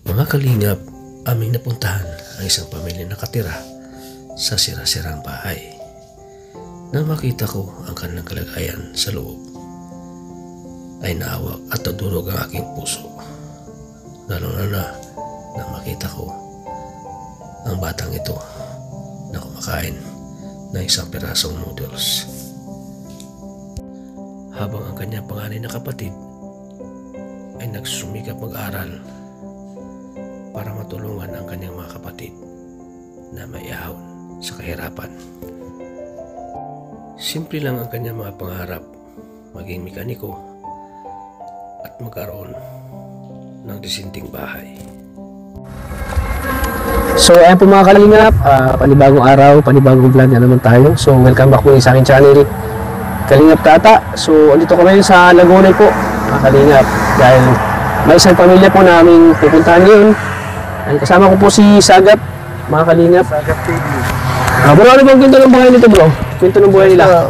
Mga kalingap, aming napuntahan ang isang pamilya nakatira sa sira-sirang bahay. Nang makita ko ang kanilang kalagayan sa loob, ay naawak at nadurog ang aking puso. Lalo na makita ko ang batang ito na kumakain ng isang pirasong noodles. Habang ang kanyang panganay na kapatid ay nagsumikap mag-aral para matulungan ang kanyang mga kapatid na maiahon sa kahirapan. Simple lang ang kanyang mga pangarap, maging mekaniko at magkaroon ng disinting bahay. So ayan po mga kalingap, panibagong araw, panibagong vlog na naman tayo. So welcome back po sa aking channel, Kalingap Tata. So andito kami sa Laguna po mga kalingap, dahil may isang pamilya po namin pupuntahan ngayon. Ay, kasama ko po si Sagat, mga kalingap. Sagat TV. Bro, ano bang kwento ng buhay nito, bro? Kwento ng buhay nila.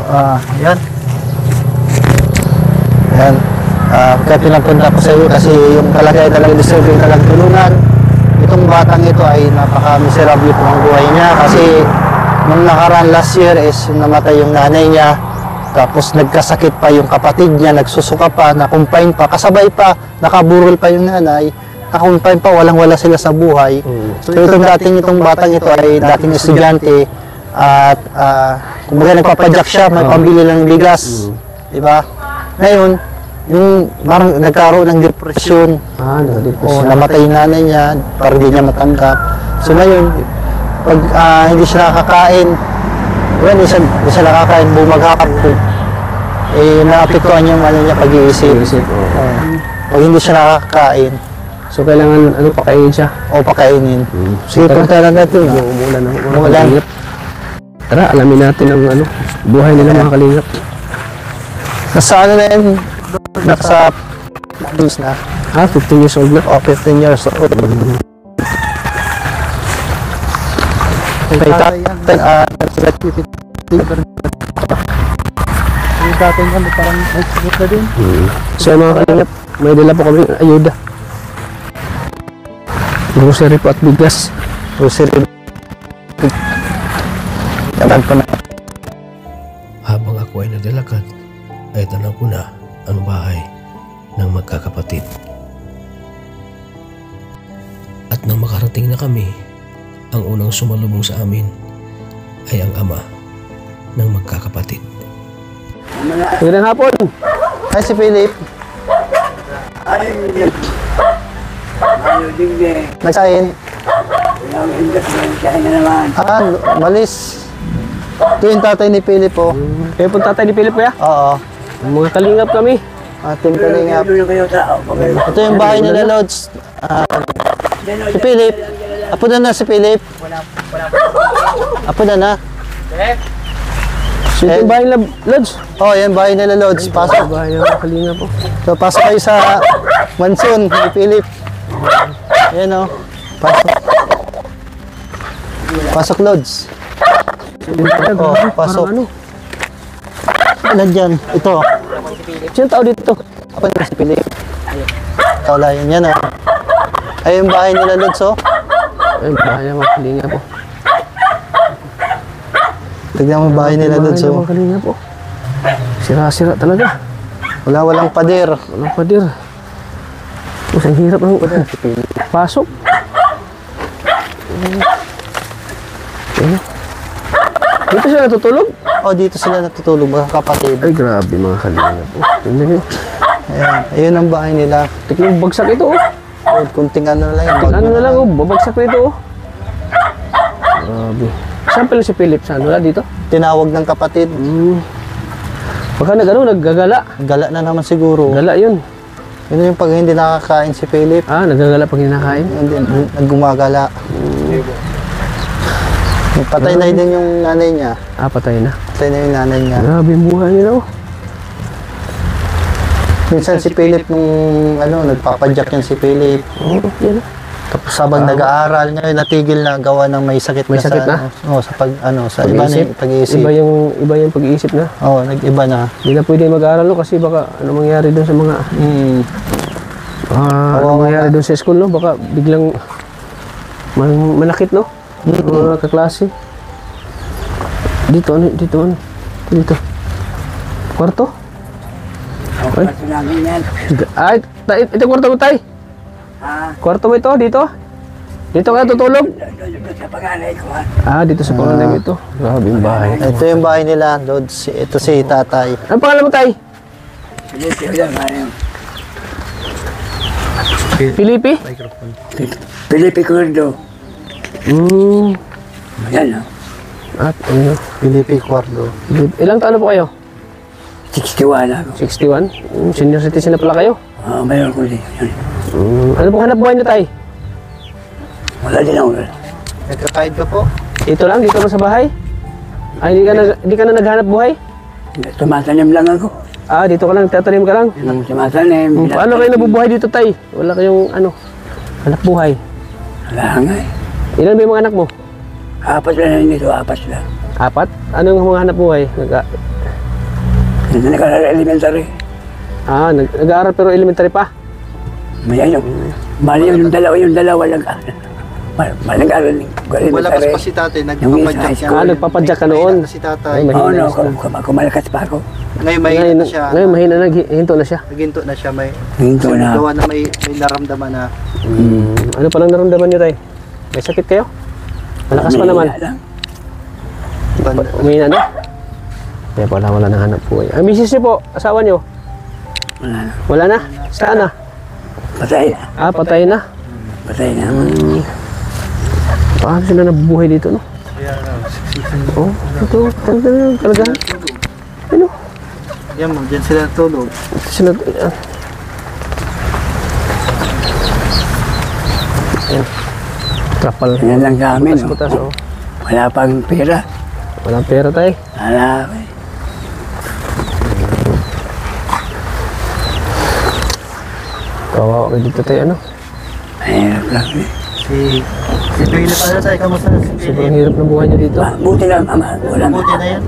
Yan. Yan. Kaya pinapunta ko sa iyo kasi yung kalagayan talaga deserving talagang tulungan. Itong batang ito ay napaka-miserable po ang buhay niya kasi nung nakaraan last year is namatay yung nanay niya. Tapos nagkasakit pa yung kapatid niya, nagsusuka pa, nakumpine pa, kasabay pa, nakaburol pa yung nanay. Nakakumpine pa, walang-wala sila sa buhay. So itong batang ito ay dating estudyante at kumbaga nagpapadyak siya, may pambili ng bigas, di ba? Ngayon, yung parang nagkaroon ng depression, namatay yung nanay niya, parang hindi niya matanggap. So ngayon, pag hindi siya nakakain, hindi siya nakakain, bumaghapon, naapektuhan yung niya pag-iisip. Pag hindi siya nakakain, So kailangan pakainin siya. o pakainin. Sige, punta lang natin. Umulan. Tara, alamin natin ang buhay nila mga kalingap. Nasa na yun? Nasa news na. 15 years old na. 15 years old. Kay tatay, yung tatay nga, parang nagsigot na din. So mga kalingap, may dala po kami ayuda. Grocery po at bigas. Grocery. Yaman po na. Habang ako ay naglalakad, ay tanaw ko na ang bahay ng magkakapatid. At nang makarating na kami, ang unang sumalubong sa amin ay ang ama ng magkakapatid. Magandang hapon. Hi, si Philip. Nagsahin. Malis. Ito yung tatay ni Philip po. Kayo po tatay ni Philip kuya? Oo. Mga kalingap kami. Team Kalingap. Ito yung bahay nila, Lods. Si Philip. Apo na si Philip. Apo na. So ito yung bahay nila, Lods. Oh, yan bahay nila, Lods. Pasok. Bahay ng mga kalingap po. So, pasok kayo sa mansion ni Philip. Ayan o. Pasok. Pasok, Lods. Oh, pasok. Nandyan. Ito. Sino tao dito? Ako na si Philip. Kaulayan yan o. Ay, yung bahay nila, Lods o. Ay, bahay ng mga kalingap po. Tignan mo yung bahay nila, Lods o. Mga kalingap po. Sira-sira talaga. Walang pader. Walang pader. Ang hirap ng pasok. Dito sila natutulog? Oh, dito sila natutulog, mga kapatid. Ay, grabe mga kalingap po. Tingnan nyo. Ayan. Ayun ang bahay nila. Tingnan mo, bagsak ito oh. Kunting ano na lang. Ano na lang oh, babagsak na ito oh. Grabe. Saan pala si Philip? Saan wala dito? Tinawag ng kapatid. Baka naggagala. Gala na naman siguro. Gala yun. Yun yung pag hindi nakakain si Philip. Naggagala pag hinakain. Hindi, naggumagala. Patay na din yung nanay niya. Patay na. Patay na yung nanay niya. Grabe yung buhay nila oh. Minsan si Philip nung nagpapadyak yan si Philip. Yan. Tapos habang nag-aaral ngayon, natigil na gawa ng may sakit May na sakit na? sa iba na yung pag-iisip. Iba yung pag-iisip na. Nag-iba na. Hindi na pwede mag-aaral no, kasi baka ano mangyari dun sa mga... Ano mangyari doon sa school, no? Baka biglang manakit, no? Mga kaklase. Dito. Kwarto? Ay. Namin yan. Ay, ito kwarto mo, tay. Kwarto mo ito, dito? Dito ka tutulog? Doon sa panganay ko, Dito sa pangalan mo ito. Grabe yung bahay. Ito yung bahay nila, Lods. Ito si tatay. Ano pangalan mo, tay? Sige, lang, ayun. Filipe? Felipe Curdo. Yan, At ano? Felipe Cuardo. Ilang taon na po kayo? 61 ako. 61? Senior citizen na pala kayo? Mayroon ko din. Ano pong hanap buhay niyo, tay? Wala din ako. Nagkakaid ka po? Dito lang sa bahay? Ay, hindi ka na naghanap buhay? Tumatanim lang ako. Dito ka lang, tatanim ka lang. Tumatanim. Paano kayo nabubuhay dito, tay? Wala kayong hanap buhay. Wala nga eh. Ilan ba yung mga anak mo? 4 lang dito, 4 lang. 4? Anong mga hanap buhay? Nag-elementary. Nag-aaral pero elementary pa? Mayan mali yung dalawa lang. Maling aral ng Malakas elementary. pa si tatay, Yung nagpapadyak isa, siya. nagpapadyak ka noon. Si tatay. Ay, Oo, mahina no, na kumalakas pa ako. Ngayon mahina na siya. Ngayon mahina na, hinto na siya. Naginto na siya. Hinto na. Gawa na may naramdaman na. Ano palang naramdaman niyo, tay? May sakit kayo? Malakas pa naman. Wala lang. Umihina na? Kaya pala wala nang hanap buhay. Ang misis niyo po, asawa niyo? Wala na. Wala na? Saan na? Patay na. Patay na. Patay na. Paano sila nabubuhay dito, no? Oh, ito, talaga. Ano? Yan mo, dyan sila tulog. Sila, trapal. Yan lang sa amin. Butas, oh. Wala pang pera. Walang pera, tay. Wala. Kawawa kayo dito, tay, ano? Mahirap lang. Si Philip, ano tayo? Kamusta na si Philip? Sobrang hirap ng buhay niyo dito. Buti na, ama. Wala Mabuti na yan.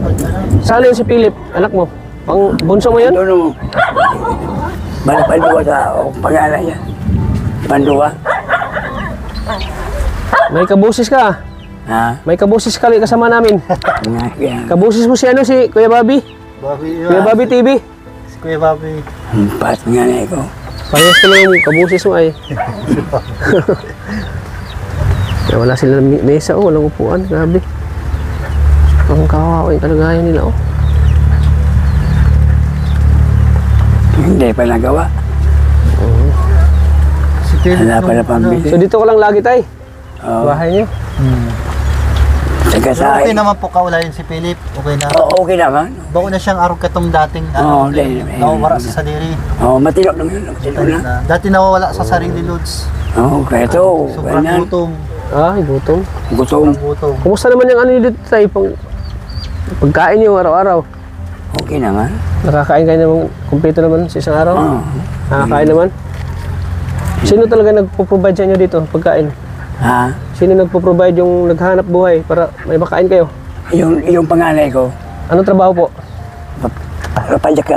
Saan yun si Philip, anak mo? Pang bunso mo yun? Doon mo. Banduwa sa pangalan niya. Banduwa. May kabusis ka. May kabusis ka kasama namin. Kabusis mo si ano, si Kuya Bobby. Kuya Bobby TV. Si Kuya Bobby. Pas nga na ikaw. Parehas ka lang yung kabusis mo ay. Wala sila ng mesa, walang upuan. Grabe. Ang kawawa yung kalagayan nila, Hindi pa nagawa. Si Philip. Wala pa na pambili. So dito ka lang lagi, tay? Oo. Bahay niyo? Taga sa Okay naman po kaulayan si Philip. Okay na. Okay naman. Bago na siyang arog katong dating Oo, hindi. nawawala sa sarili. Matilok lang yun. Matilok lang. Dati nawawala sa sarili, Lods. Kaya ito. Sobrang Ganyan. gutom. Gutom. Gutom. Gutom. Kumusta naman yung ano nyo dito, tay? Pagkain nyo araw-araw? Okay naman. Nakakain kayo naman, kumpleto naman sa isang araw? Oo. Nakakain naman? Sino talaga nagpo-provide sa inyo dito, pagkain? Sino nagpo-provide yung naghanap buhay para may makain kayo? Yung panganay ko. Anong trabaho po? Pajak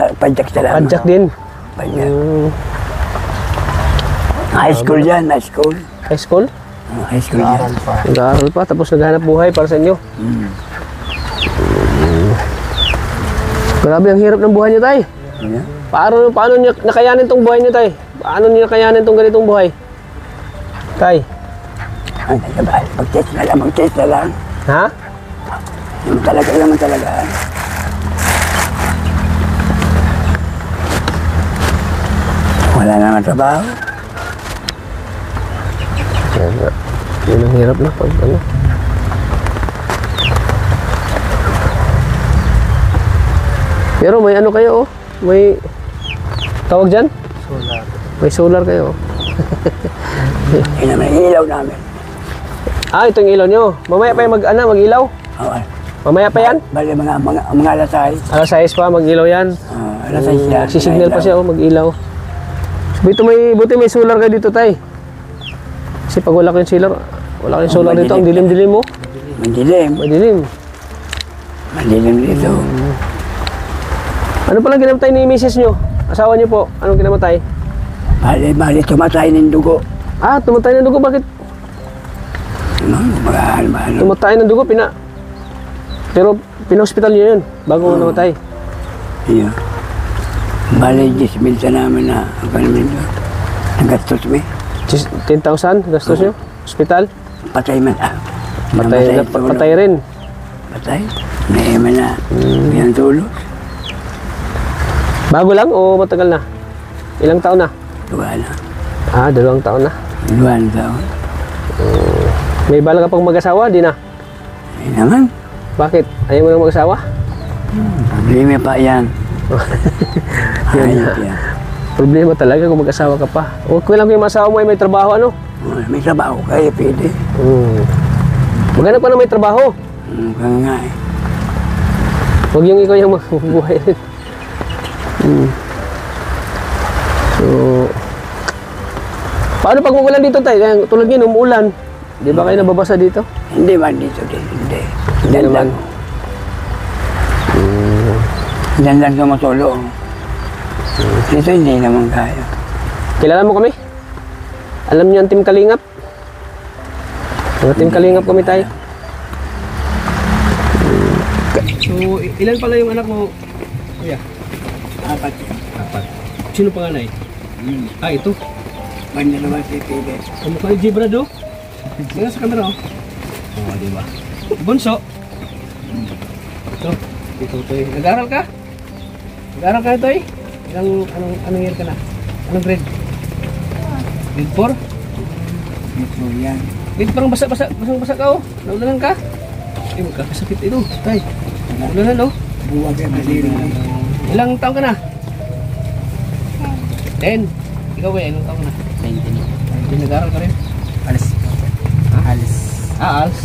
sa lang. Padjak din. Pajak. High school yan. High school. High school? High school yan. Nag-aaral pa, tapos naghanap buhay para sa inyo. Grabe, ang hirap ng buhay niyo, tay. Yeah. Paano niyo nakayanin tong buhay niyo, tay? Paano niyo nakayanin tong ganitong buhay? Tay? Mag-test na lang. Ha? Yung talaga naman talaga. Wala naman trabaho. Yun ang hirap na pag ano. Pero may ano kayo, may tawag dyan? Solar. May solar kayo. Yun naman, ilaw namin. Ito yung ilaw nyo. Mamaya pa yung mag-ilaw? Oo. Mamaya pa yan? Bali mga alasay. Alas 6 pa, mag-ilaw yan. Alasay siya. Nagsisignal pa siya, mag-ilaw. So, buti may solar kayo dito, tay. Kasi pag wala kayong solar dito, ang dilim-dilim mo. Madilim. Madilim. Madilim dito. Ano palang ginamatay ni misis nyo? Asawa nyo po, anong ginamatay? Bali, tumatay ng dugo. Ah, tumatay ng dugo. Bakit Ano? tumatay ng dugo? Pero pina-hospital niyo yun bago namatay. Iya. Bali, 10,000 sa namin na ang namin doon. Nagastos mo. 10,000 gastos nyo? Hospital? Patay man. Patay rin. Patay. Naiman na. Yan tulo. Bago lang o matagal na? Ilang taon na? Duwa na. Ah, 2 taon na. 2 taon. May bala ka pang mag-asawa? Di na. Ay naman. Bakit? Ayaw mo nang mag-asawa? Problema pa yan. Ayop yan. Problema talaga kung mag-asawa ka pa. Huwag ko lang kung yung asawa mo ay may trabaho, ano? May trabaho kayo, pwede. Maghanap ka na may trabaho. Kaya nga eh. Huwag yung ikaw yung magbubuhay rin. So, paano pag umulan dito tayo? Kaya tulad yun, umuulan. Di ba kayo nababasa dito? Hindi man dito din. Hindi. Hindi naman. Diyan lang tumutulong. Dito hindi naman kaya. Kilala mo kami? Alam niyo ang Team Kalingap? Mga Team Kalingap kami tayo. So, ilan pala yung anak mo? Kuya? 4. 4. Sino panganay? Ah, ito. Banda naman si Pide. Kamukha yung Gibra do. Tingnan sa camera, oh. Oo, di ba? Bunso. Ito, Toy. Nag-aaral ka? Nag-aaral ka, Toy? Anong year ka na? Anong grade? Grade 4? Ito yan. Grade parang basa ka, oh. Naulanan ka? Eh, magkakasakit ito, Tay. Naulanan, oh. Buwag yan kasi. Ilang taon ka na? 10. Ikaw ba, ilang taon ka na? 19. Nag-aaral ka rin? Alis. Alis. Ah, ALS.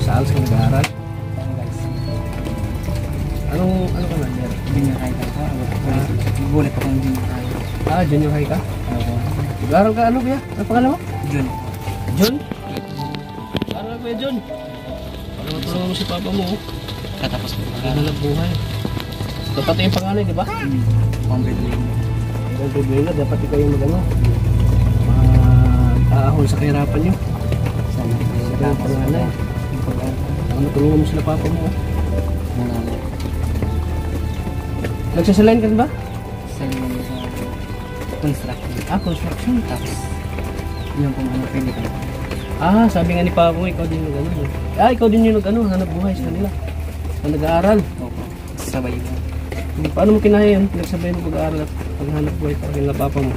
Sa ALS ka nag-aaral? Ano ka na? Junior high ka ako. Bulit akong junior high. Ah, junior high ka? Nag-aaral ka, ano kuya? Ano pangalan mo? Jun. John? Nag-aaral ka kuya John? Para matulungan mo si papa mo, oh. Katapos ko. Naghanap buhay. Ito pati yung panganay, di ba? Ang problema, dapat ikaw yung mag-ano. Mag-aahon sa kahirapan nyo. Sana. Ikaw yung panganay. Matulungan mo sila papa mo, oh. Nagsasalain ka ba? Sa construction. Ah, construction. Tapos, yung kung ano pwede ka. Ah, sabi nga ni Papa mo, ikaw din yung ano. Ah, ikaw din yung hanap buhay sa kanila. Na nag-aaral. Opo. Sabay mo. Paano mo kinaya yun? Pinagsabay mo pag-aaral at paghanap buhay para kay Papa mo.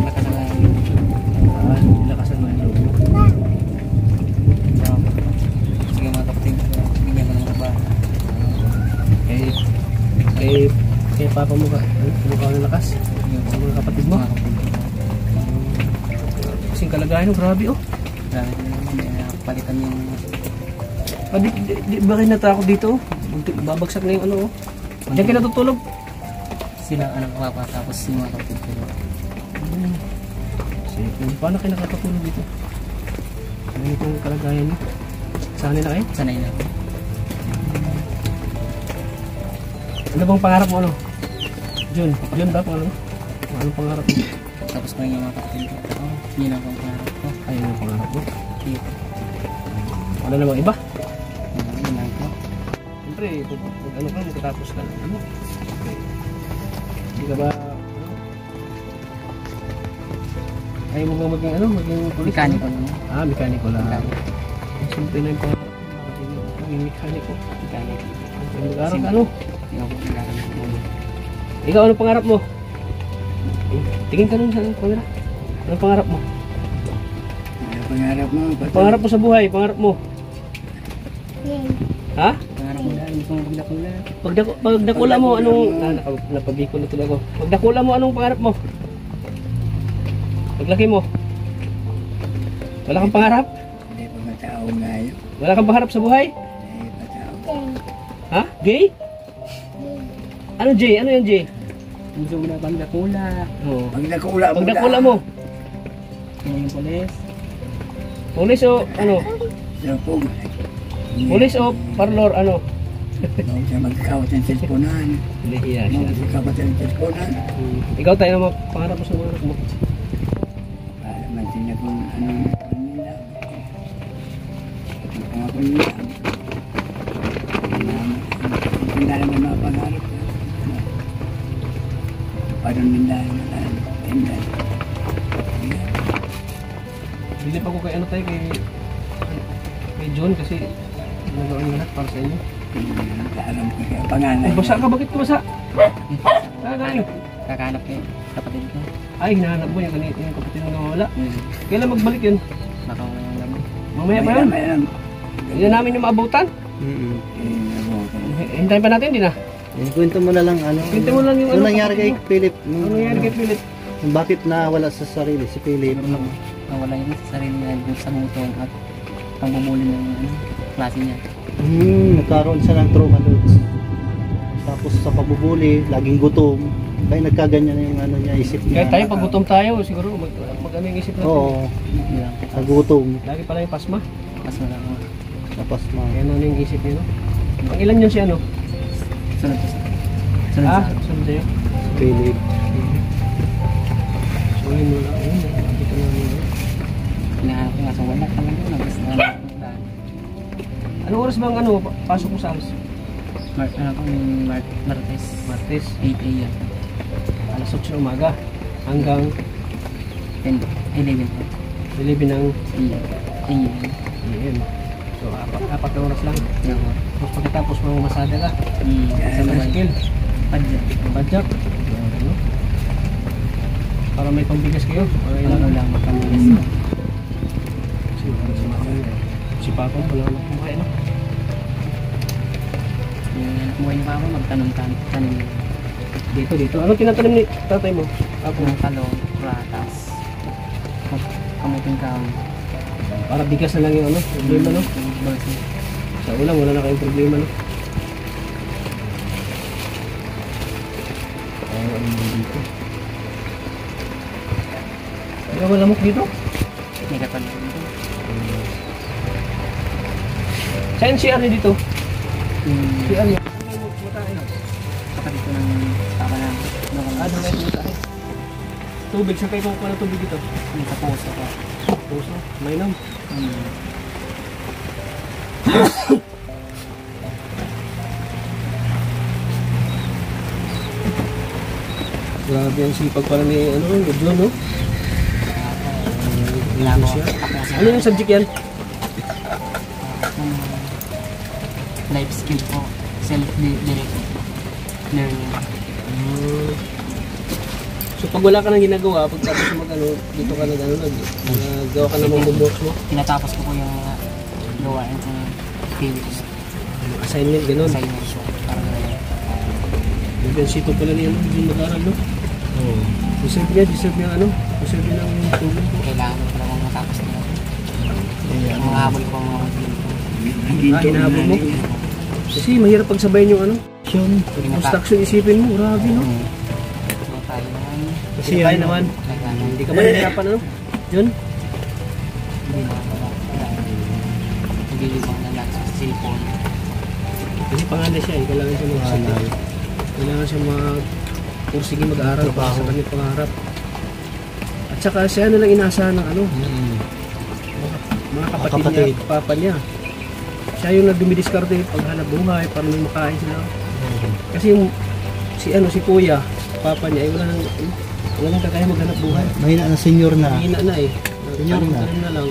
Nakasalaan. Ah, nilakasan mo yung loob mo. Sige mga kapatid, bigyan ko ng mga ba. Kay Papa mo ka, ano ka ng lakas? Sa mga kapatid mo. Kasing kalagayan mo, grabe oh. Grabe ko naman, palitan yung... Ah, di ba kayo natakot dito? Babagsak na yung ano oh. Diyan kayo natutulog. Sila anak ko pa, tapos yung mga kapatid ko. Sige, paano kayo nakakatulog dito? Ano itong kalagayan niyo? Sanay na kayo? Sanay na ako. Ano bang pangarap mo ano? Jun ba pangarap mo? Anong pangarap mo? Tapos ko yung mga kapatid ko. Yun ang pangarap ko. Ayun yung pangarap mo? Dito. Ano namang iba? Yun lang ko. Siyempre, pag ano ka, magkatapos ka lang. Ano? Hindi ka ba, ano? Ayaw mo ba maging ano? Maging pulis? Mekaniko ano? naman. Ah, mekaniko lang. Mekaniko. Siyempre na yung pangarap mo. Maging mekaniko. Mekaniko. Mag-aaral ka ano? Yung ako nag-aaral ko. Ikaw, anong pangarap mo? Tingin ka nun sa camera. Anong pangarap mo? Pangarap mo. Pangarap mo sa buhay, pangarap mo. Ha? Pangarap mo lang, gusto mong pagdakula. Pagdakula mo, anong... napabikol na tuloy ako. Pagdakula mo, anong pangarap mo? Paglaki mo? Wala kang pangarap? Hindi pa matao ngayon. Wala kang pangarap sa buhay? Hindi pa tao. Ha? Gay? Ano Jay? Ano yung Jay? Gusto mo na pagdakula. Oo. Pag nakula mo Pagdakula mo? Yung polis. Pulis o ano? Sapog. Pulis o parlor ano? Huwag siya magkakawat ng cellphone-an. Nahihiya siya. Magkakawat ng cellphone-an. Ikaw tayo na pangarap mo sa mga anak mo. Para man sila kung anong nila. Ang pangako nila. Hindi naman mga pangarap. Parang nila. Hindi pa ko kay ano tayo kay John kasi nagawa niya lahat para sa inyo. Alam ko kaya panganay. Basa ka, bakit ka basa? Kakaano? Kakahanap kayo, kapatid ko. Ay, hinahanap mo yung kapatid mo nawawala. Kailan magbalik yun? Baka Mamaya pa yun? Hindi na namin yung maabutan. Hintayin pa natin, hindi na. Kwento mo na lang ano. Kwento mo lang yung ano ano, nangyari kay kapatid Philip. Ano nangyari kay Philip? Bakit nawala sa sarili si Philip? nawala yun sa sarili niya dun sa butong at pangbubuli ng klase niya. Nagkaroon siya ng trauma doon. Tapos sa pagbubuli, laging gutom. Kaya nagkaganyan na yung ano niya, isip niya. Kaya tayo, pag gutom tayo, siguro mag-ano yung isip natin. Oo, Hindi lang. nagutom. Lagi pala yung pasma. Mas wala ko. Tapos Kaya ano yung isip niyo, no? Ang ilan yun si ano? Sunod ko sa... Sunod Ah, sa... sunod sa'yo. Philip. So yun wala. Ayun, dito na yun. Hinahanap ko nga sa wala talaga. Nabas na Anong oras bang ano, pasok mo sa alas? Martes. Martes, 8 a.m. alas 8 ng umaga. Hanggang 10, 11 po. 11 ng a.m. PM. So, apat na oras lang. Ako. Tapos pagkatapos mamamasada ka. Sa Sa tricycle. Padya. Badjak. Ano? Para may pambigas kayo. Para Wala ilan lang makamulis. Si Papa, wala na kumakain. Yung anak mo yung papa magtanong-tanim. Dito. Ano tinatanim ni tatay mo? Ako. Ng talong, pratas, kamuting kahoy. Para bigas na lang yung ano, problema, no? Basi. Sa ulam, wala na kayong problema, no? Ano dito? Hindi ka malamok dito? May katulad dito. Saan CR niya dito? CR niya. Kapatid ko ng papa na. Doon kayo matahin. Tubig, saan kayo kukuha ng tubig dito? Sa puso ko. Puso, mainam. Grabe ang sipag pala ni John, no? Ginagawa. Ano yung subject yan? Life skill po. Self-directed learning. So pag wala ka nang ginagawa, pagkatapos dito ka nagawa ka ng mga works mo? Tinatapos ko po yung gawain ko ng activities. Assignment, gano'n. Assignment po. Para Yung sipag pala niya, yung mag-aaral, no? Oo. Deserve niya deserve niya ng tulong po. kailangan mo talaga matapos nila. Mga habol ko pang mga mag-game ko. Hinahabol mo? Kasi mahirap pagsabayin yung construction isipin mo, grabe, no? Kaya tayo naman. Kasi tayo naman, hindi ka mahirapan, ano? John? Hindi naman wala. Naglilibang na lang sa cellphone. Kasi panganay siya, kailangan siya mag-aral. Kailangan siya pursige mag-aaral para sa kanyang pangarap. At saka siya lang inaasahan ng mga kapatid niya at papa niya. Siya yung nagdumidiskarte paghanap buhay para may makain sila. Kasi si kuya, papa niya ay wala nang kakaya maghanap buhay. Mahina na senior na. Mahina na eh. Senior na. Tanim na lang.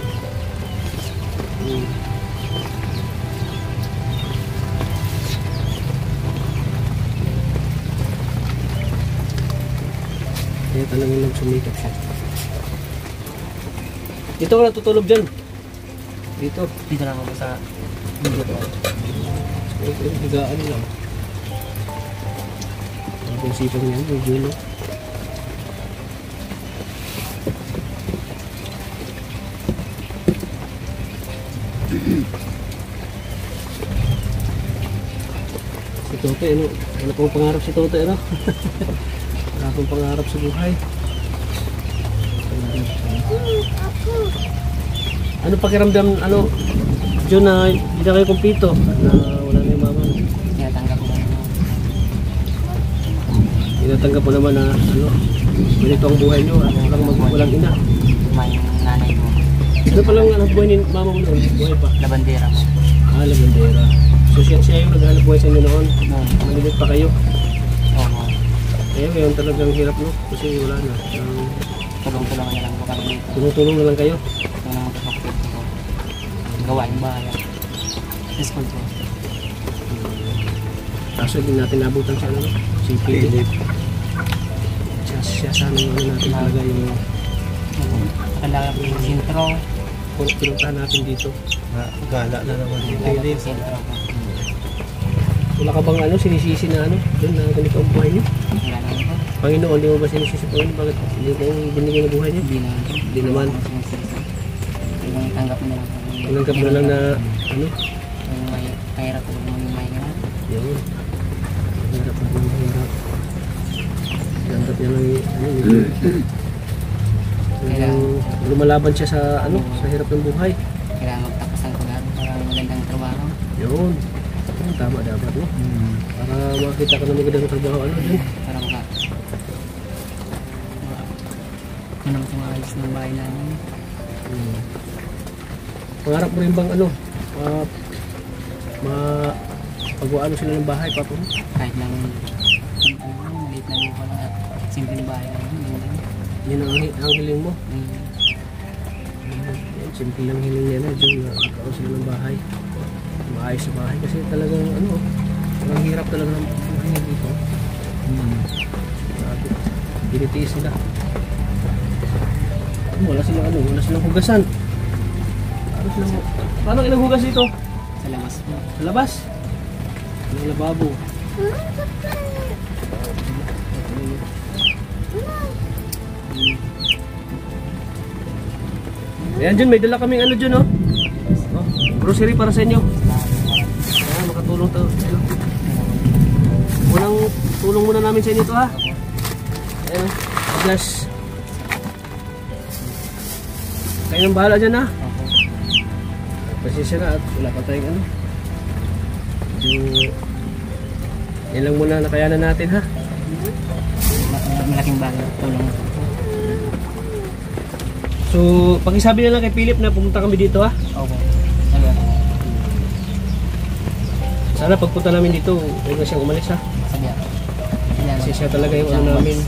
Kaya talagang nagsumikap siya. Dito ka natutulog dyan. Dito. Dito lang ako sa video ko. Higaan lang. Ang sipag niya, yung gino. Si Totoy, ano pong pangarap si Totoy, ano? Wala pong pangarap sa buhay. Ano pakiramdam, John, na hindi na kayo kumpito? Na wala na yung mama mo? Kaya natanggap mo naman na ano, ganito ang buhay nyo at walang ina. May nanay ko. Ano palang anak buhay ni mama mo noon? Buhay pa? Labandera mo. Labandera. So siya yung naghanap buhay sa inyo noon? Malilit pa kayo? Oo. Kaya ngayon talagang hirap no? Kasi wala na. Tulong-tulungan na lang po kami dito. Tulong-tulong na lang kayo? Ito naman po kapatid ko. Gawain bahay. Sa school ko. Kaso hindi natin nabutan siya ano? Si Philip. Siya sana yung ano natin talaga yung Kalaki po yung sintro. pinuntahan natin dito. Gala na naman si Kalaki yung sintro ko. Wala ka bang ano, sinisisi na ano? Doon na ganito ang buhay niyo? Wala naman po. Panginoon, di mo ba sinisisi po yun? Bakit hindi mo binigyan ng buhay niyo? Hindi naman. Hindi naman. Yung tanggap mo na lang. Tinanggap mo na lang na ano? Yung mahirap po yung may gano'n. Yun. Hirap na yung hirap. Tinanggap niya lang yung ano yun. Yung lumalaban siya sa ano, sa hirap ng buhay. Kailangan magtapos ang pag-aaral para magandang trabaho. Yun. Yun, tama dapat no? Para makita ka ng magandang trabaho ano dun. Para ano naman yung ayos ng bahay namin. Pangarap mo rin bang ano, pagwaano sila ng bahay, papa mo? Kahit lang maliit na lupa lang at simpleng bahay lang. Yun ang hiling mo? Yan, simple lang hiling niya na, dyan nagkaroon sila ng bahay. Maayos sa bahay kasi talagang ano, ang hirap talaga ng buhay niya dito. Grabe. Binitiis sila. Wala silang hugasan. Paano ilang hugas dito? Sa labas po. Sa labas? May lababo. Ayan dyan, may dala kaming ano dyan oh. Grocery para sa inyo. Ayan, makatulong to. Unang tulong muna namin sa inyo to ha. Ayan oh, glass. Kayo nang bahala dyan ha. Pasensya na at wala pa tayong ano. Yan lang muna nakayanan natin ha. Malaking bagay. Tulong. So, pakisabi na lang kay Philip na pumunta kami dito ha. Okay. Sabi ako. Sana pagpunta namin dito, huwag na siyang umalis ha. Sabi ako. Kasi siya talaga yung ano namin.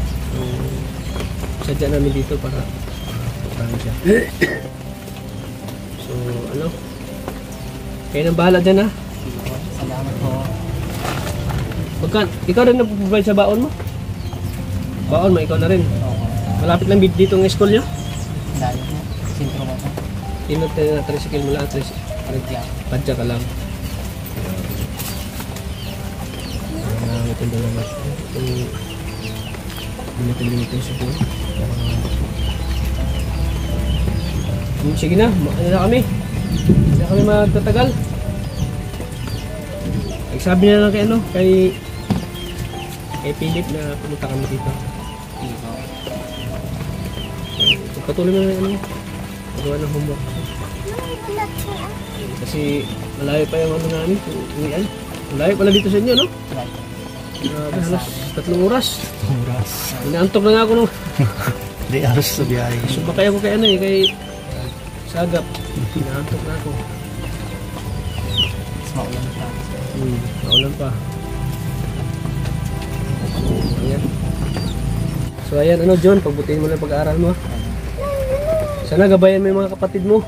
Sadya namin dito para puntahan siya. So, ano? Kayo nang bahala dyan ha. Salamat po. Ikaw rin nag-provide sa baon mo? Baon mo, ikaw na rin. Malapit lang dito ang school nyo? Dahil po. Sintro ko po. Tinot na tricycle mo lang at padya ka lang. Ito naman. Ito siguro. Sige na, ano na kami? Hindi na kami magtatagal. Sabi na lang kay ano, kay Philip na pumunta kami dito. Patuloy mo na ano, magawa ng homework. Kasi malayo pa yung ano namin, uwian. Malayo pala dito sa inyo, no? Halos 3 oras. Inaantok na nga ako nung. Hindi, halos sa biyahe. Sumakay ako kay ano eh, kay Sagap. Inaantok na ako. Maulan pa. Maulan pa. Ayan. So ayan, ano John, pagbutihin mo na pag-aaral mo. Sana gabayan mo yung mga kapatid mo.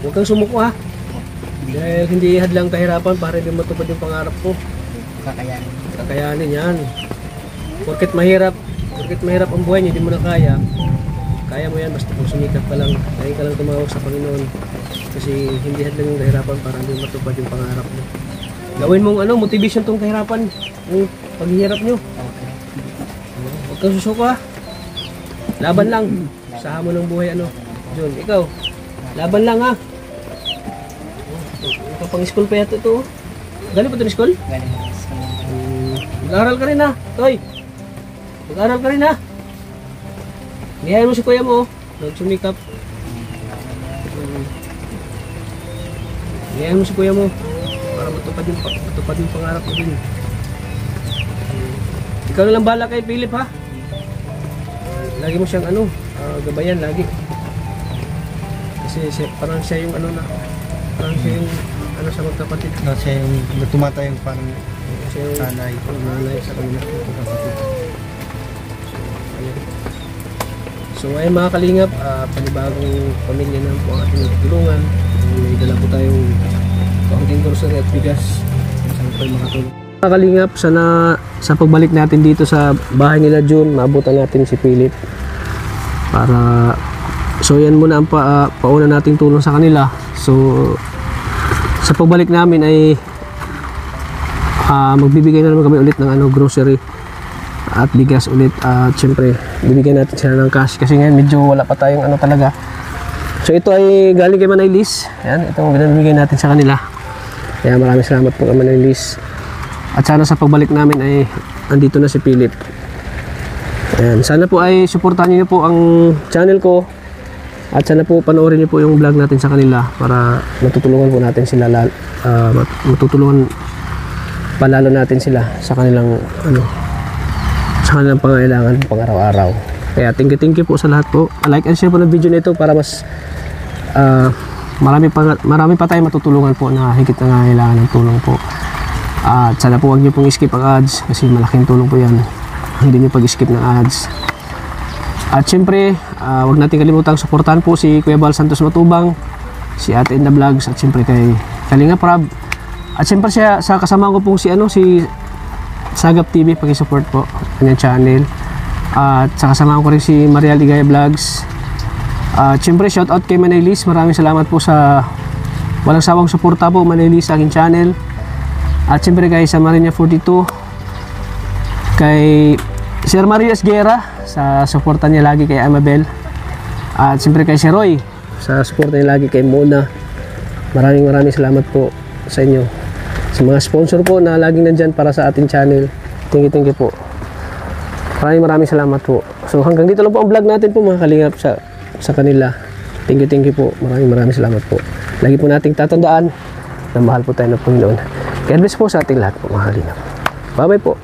Huwag kang sumuko ha. Dahil hindi hadlang kahirapan para hindi matupad yung pangarap ko. Kakayanin. Kakayanin yan. Porket mahirap ang buhay niyo, hindi mo na kaya. Kaya mo yan, basta kung sumikap ka lang. Kaya ka lang tumawag sa Panginoon. Kasi hindi hadlang yung kahirapan para hindi matupad yung pangarap mo. Gawin mong ano, motivation tong kahirapan. Yung paghihirap nyo. Huwag kang susuko ha. Laban lang. Sa hamon ng buhay ano. John, ikaw. Laban lang ha. Pang-school pa yata ito. Galing pa ito ng school? Galing mo. Mag-aaral ka rin ha. Toy. Mag-aaral ka rin ha. Nihayin mo si kuya mo. Nagsumikap. Nihayin mo si kuya mo. Para matupad yung pangarap mo din. ikaw na lang bahala kay Philip ha. Lagi mo siyang gabayan lagi. Kasi parang siya yung parang siya yung sa magkapatid. No, siya yung tumatayong parang Siya yung nanay. nanay sa kanila magkapatid. So ayun mga kalingap, panibagong pamilya na po ang ating tulungan. May dala po tayong kaunting grocery at bigas. Sana po makatulong. Mga kalingap, sana sa pagbalik natin dito sa bahay nila June, maabutan natin si Philip. So yan muna ang pauna nating tulong sa kanila. So sa pagbalik namin ay magbibigay na naman kami ulit ng grocery at bigas ulit. Siyempre bibigyan natin sila ng cash kasi ngayon medyo wala pa tayong talaga. So ito ay galing kay Manay Liz. Ayan, ito ang binibigay natin sa kanila. Kaya maraming salamat po kay Manay Liz. At sana sa pagbalik namin ay andito na si Philip. Ayan, sana po ay suportahan niyo po ang channel ko. At sana po panoorin niyo po yung vlog natin sa kanila para matutulungan po natin sila, matutulungan palalo natin sila sa kanilang sa kanilang pangailangan pang araw-araw. Kaya thank you po sa lahat po. Like and share po ng video nito para mas marami pa tayong matutulungan po na higit na kailangan ng tulong po. At sana po huwag niyo pong skip ang ads kasi malaking tulong po yan. Hindi niyo pag-skip ng ads. At syempre, huwag natin kalimutang suportahan po si Kuya Bal Santos Matubang, si Ate Inda Vlogs, at syempre kay Kalinga Prab. At syempre sa kasama ko pong si Sagap TV, paki-support po kanyang channel. At sa kasama ko rin si Maria Ligaya Vlogs. At syempre shoutout kay Manay Liz, maraming salamat po sa walang sawang suporta po Manay Liz sa aking channel. At syempre kay sa Marina 42, kay Sir Marius Guerra sa suporta niya lagi kay Amabel. At siyempre kay Sir Roy sa suporta niya lagi kay Mona. Maraming salamat po sa inyo. Sa mga sponsor po na laging nandyan para sa ating channel. Thank you po. Maraming salamat po. So hanggang dito lang po ang vlog natin po mga kalingap sa kanila. Thank you po. Maraming salamat po. Lagi po nating tatandaan na mahal po tayo ng Panginoon. God bless po sa ating lahat po mga kalingap. Bye bye po.